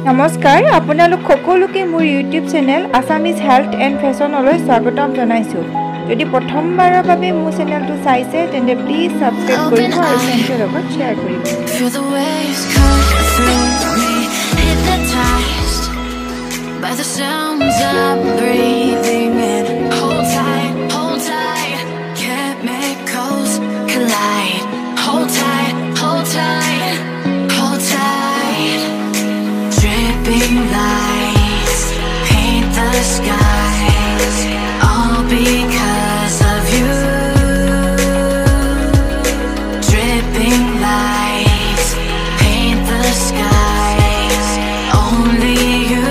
নমস্কাৰ আপোনালোক সকলোকে মোৰ YouTube channel Assamese health and ফেশ্বনলৈ স্বাগতম জনাইছো যদি প্ৰথমবাৰৰ বাবে মোৰ চেনেলটো চাইছে তেন্তে প্লিজ সাবস্ক্ৰাইব কৰিব আৰু ফ্ৰেণ্ডৰ লগত শ্বেয়াৰ কৰিব By the sounds I'm breathing in Hold tight, chemicals collide Hold tight, hold tight Dripping lights paint the skies All because of you Dripping lights paint the skies Only you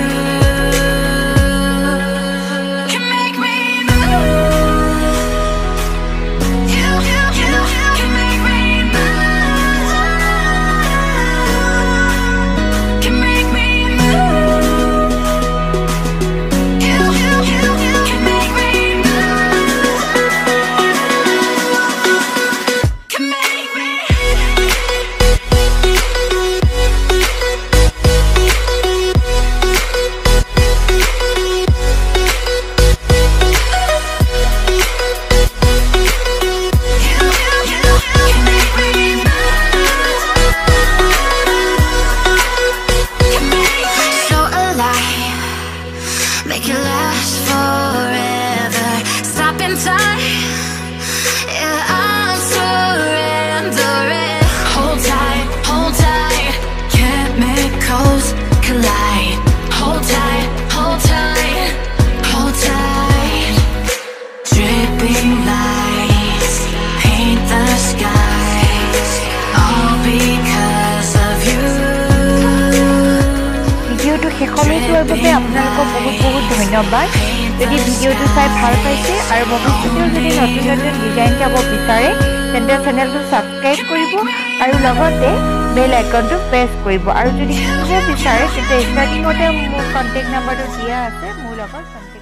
Make it last forever Stop in time Yeah, I'm surrendering Hold tight Chemicals collide Hold tight Dripping lights paint the skies All because of you ভিডিওটো শেষলৈ চোৱাৰ বাবে আপোনালোকক বহুত ধন্যবাদ যদি ভিডিওটো চাই ভাল পাইছে আৰু ভৱিষ্যতেও যদি নতুন ডিজাইন চাব বিচাৰে তেন্তে চেনেলটো সাবস্ক্ৰাইব কৰিব আৰু লগতে বেল আইকনটো প্ৰেছ কৰিব আৰু যদি কিনিব বিচাৰে তেন্তে ষ্টাৰ্টিঙতে মোৰ কন্টেক্ট নম্বৰটো দিয়া আছে মোৰ লগত